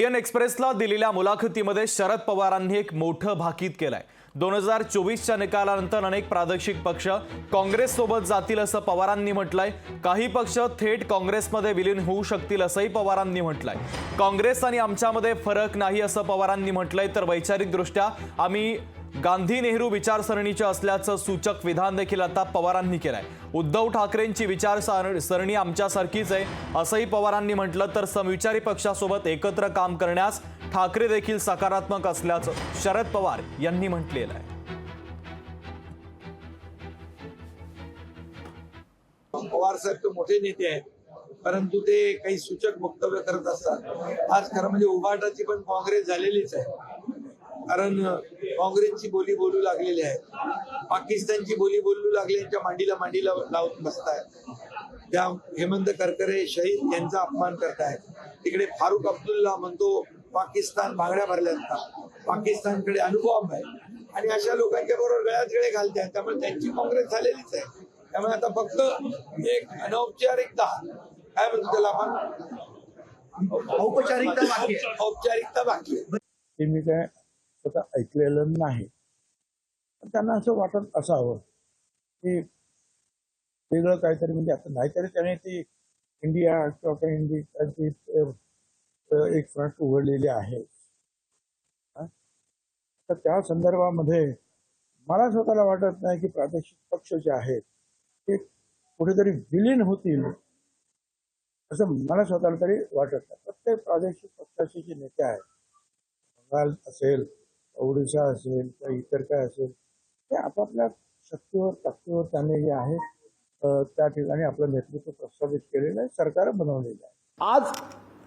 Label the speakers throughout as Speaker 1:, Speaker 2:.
Speaker 1: Indian एक्सप्रेसला दिलेल्या मुलाखतीमध्ये शरद पवारांनी एक मोठं भाकीत केलंय। 2024च्या निकालानंतर अनेक प्रादेशिक पक्ष काँग्रेस सोबत जातील असं पवारांनी म्हटलंय। काही पक्ष थेट काँग्रेसमध्ये विलीन होऊ शकतील असंही पवारांनी म्हटलंय। काँग्रेस आणि आमच्यामध्ये फरक नाही असं पवारांनी म्हटलंय, तर वैचारिकदृष्ट्या आम्ही गांधी नेहरू विचारसरणीचे असल्याचं सूचक विधान देखील आता पवारांनी केलंय। उद्धव ठाकरेंची विचारसरणी आमच्यासारखीच आहे असंही पवारांनी म्हटलं, तर समविचारी पक्षासोबत एकत्र काम करण्यास ठाकरे देखील सकारात्मक असल्याचं शरद पवार यांनी म्हटलेलं आहे।
Speaker 2: पवार साहेब तो मोठे नेते आहेत, परंतु ते काही सूचक वक्तव्य करत असतात। आज खरं म्हणजे उभाटाची पण काँग्रेस झालेलीच आहे, कारण काँग्रेसची बोली बोलू लागलेली आहे, पाकिस्तानची बोली बोलू लागलेल्या मांडीला लावून बसतायत। त्या हेमंत करकरे शहीद यांचा अपमान करतायत। तिकडे फारुख अब्दुल्ला म्हणतो पाकिस्तान भांगड्या भरल्यात, पाकिस्तानकडे अणुबॉम्ब आहे, आणि अशा लोकांच्या बरोबर गळ्यात गळे घालतात। त्यामुळे त्यांची काँग्रेस झालेलीच आहे। त्यामुळे आता फक्त एक अनौपचारिकता, काय म्हणतो त्याला आपण, औपचारिकता बाकी आहे।
Speaker 3: मी काय स्वतः ऐकलेलं नाही, त्यांना असं वाटत असावं की वेगळं काहीतरी, म्हणजे आता नाहीतरी त्याने ती इंडिया किंवा काही इंडियाची एक फ्रंट उघडलेली आहे। तर त्या संदर्भामध्ये मला स्वतःला वाटत नाही की प्रादेशिक पक्ष जे आहेत ते कुठेतरी विलीन होतील असं मला स्वतःला तरी वाटत नाही। प्रत्येक प्रादेशिक पक्षाचे जे नेते आहेत, बंगाल असेल, ओडिशा असेल किंवा इतर काय असेल, ते आपापल्या शक्तीवर ताकदीवर त्यांनी जे आहे त्या ठिकाणी आपलं नेतृत्व प्रस्थापित केलेलं आहे, सरकार बनवलेलं आहे।
Speaker 4: आज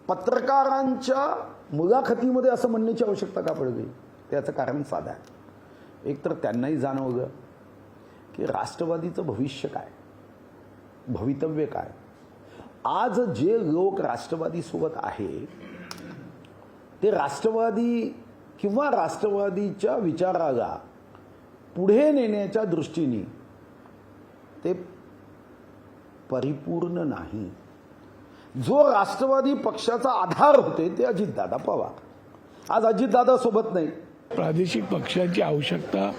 Speaker 4: पत्रकारांच्या मुलाखतीमध्ये असं म्हणण्याची आवश्यकता का पडली? त्याचं कारण साधं आहे। एक तर त्यांनाही जाणवलं की राष्ट्रवादीचं भविष्य काय, भवितव्य काय। आज जे लोक राष्ट्रवादीसोबत आहे ते राष्ट्रवादी किंवा राष्ट्रवादीच्या विचाराला पुढे नेण्याच्या दृष्टीने ते परिपूर्ण नाही। जो राष्ट्रवादी पक्षाचा आधार होते ते अजितदादा पवार आज अजितदादा सोबत नाही।
Speaker 5: प्रादेशिक पक्षांची आवश्यकता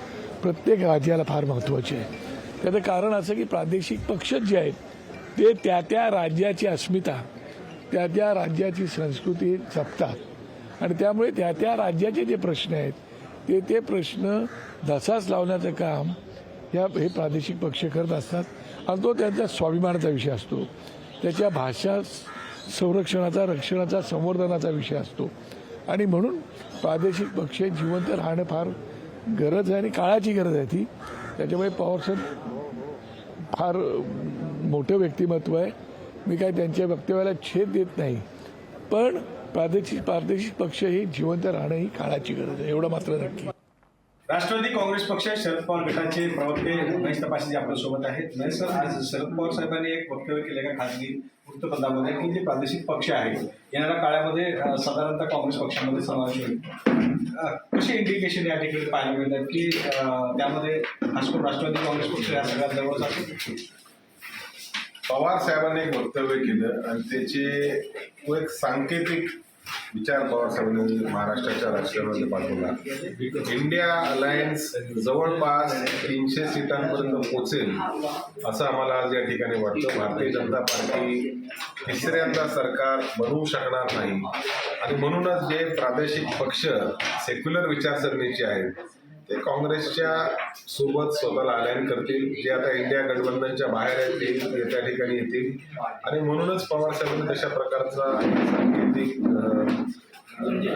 Speaker 5: प्रत्येक राज्याला फार महत्त्वाची आहे। त्याचं कारण असं की प्रादेशिक पक्ष जे आहेत ते त्या त्या राज्याची अस्मिता, त्या त्या राज्याची संस्कृती जपतात, आणि त्यामुळे त्या त्या राज्याचे जे प्रश्न आहेत ते प्रश्न धसास लावण्याचं काम हे प्रादेशिक पक्ष करत असतात, आणि तो त्यांचा स्वाभिमानाचा विषय असतो, त्याच्या भाषा संरक्षणाचा, रक्षणाचा, संवर्धनाचा विषय असतो। आणि म्हणून प्रादेशिक पक्ष जिवंत राहणं फार गरज आहे आणि काळाची गरज आहे ती। त्याच्यामुळे पवारसाहेब फार मोठं व्यक्तिमत्व आहे, मी काय त्यांच्या वक्तव्याला छेद देत नाही, पण प्रादेशिक पक्ष ही जिवंत राहणं ही काळाची गरज आहे, एवढं मात्र नक्की।
Speaker 6: राष्ट्रवादी काँग्रेस पक्ष शरद पवार गटाचे प्रवक्ते महेश तपासे आपल्यासोबत आहेत। महेश सर, आज शरद पवार साहेबांनी एक वक्तव्य केले का खासगी वृत्तपत्रामध्ये की जे प्रादेशिक पक्ष आहेत येणाऱ्या काळामध्ये साधारणतः काँग्रेस पक्षामध्ये समावेश होईल। कसे इंडिकेशन या ठिकाणी पाहायला मिळतात की त्यामध्ये खास करून राष्ट्रवादी काँग्रेस पक्ष या सगळ्यात जवळ जातो?
Speaker 7: पवार साहेबांनी एक वक्तव्य केलं आणि त्याचे एक सांकेतिक विचार पवार साहेबांनी महाराष्ट्राच्या राजकारणामध्ये पाठवला। इंडिया अलायन्स जवळपास 300 सीटांपर्यंत पोहोचेल असं आम्हाला आज या ठिकाणी वाटतं। भारतीय जनता पार्टी तिसऱ्यांदा सरकार बनवू शकणार नाही, आणि म्हणूनच जे प्रादेशिक पक्ष सेक्युलर विचारसरणीचे आहेत ते काँग्रेसच्या सोबत स्वतःला अलाइन करतील। जे आता इंडिया गठबंधनच्या बाहेर आहेत ते त्या ठिकाणी येतील, आणि म्हणूनच पवार साहेबांनी तशा प्रकारचा सांकेतिक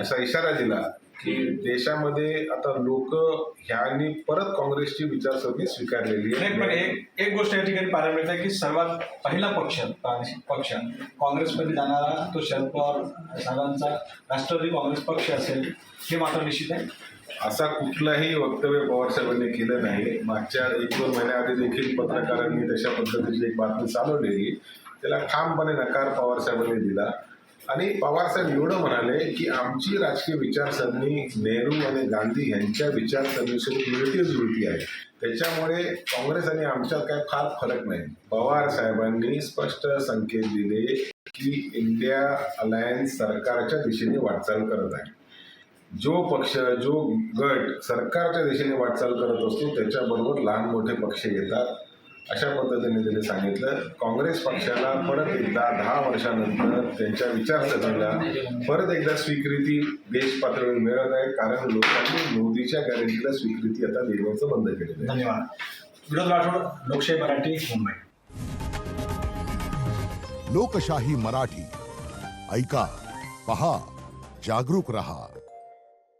Speaker 7: असा इशारा दिला की देशामध्ये आता लोक ह्यांनी परत काँग्रेसची विचारसरणी स्वीकारलेली आहे।
Speaker 6: पण एक गोष्ट या ठिकाणी पाहायला मिळते की सर्वात पहिला पक्ष प्रादेशिक पक्ष काँग्रेसमध्ये जाणारा तो शरद पवार साहेबांचा राष्ट्रवादी काँग्रेस पक्ष असेल, हे मात्र निश्चित आहे।
Speaker 7: असा कुठलाही वक्तव्य पवार साहेबांनी केलं नाही। मागच्या 1-2 महिन्याआधी देखील पत्रकारांनी तशा पद्धतीची एक बातमी चालवलेली, त्याला ठामपणे नकार पवार साहेबांनी दिला, आणि पवार साहेब एवढं म्हणाले की आमची राजकीय विचारसरणी नेहरू आणि गांधी यांच्या विचारसरणीसोबत मिळती जुळती आहे, त्याच्यामुळे काँग्रेस आणि आमच्यात काय फार फरक नाही। पवार साहेबांनी स्पष्ट संकेत दिले की इंडिया अलायन्स सरकारच्या दिशेने वाटचाल करत आहे. जो पक्ष, जो गट सरकारच्या दिशेने वाटचाल करत असतो त्याच्याबरोबर लहान मोठे पक्ष येतात, अशा पद्धतीने त्यांनी सांगितलं. काँग्रेस पक्षाला परत एकदा 10 वर्षानंतर त्यांच्या विचारसरणीला परत एकदा स्वीकृती देश पातळीवर मिळत आहे, कारण लोकांनी मोदीच्या गॅरंटीला स्वीकृती आता देण्याचं बंद केलेलं आहे.
Speaker 6: धन्यवाद. विनोद राठोड, लोकशाही मराठी, मुंबई.
Speaker 8: लोकशाही मराठी ऐका, पहा, जागरूक रहा.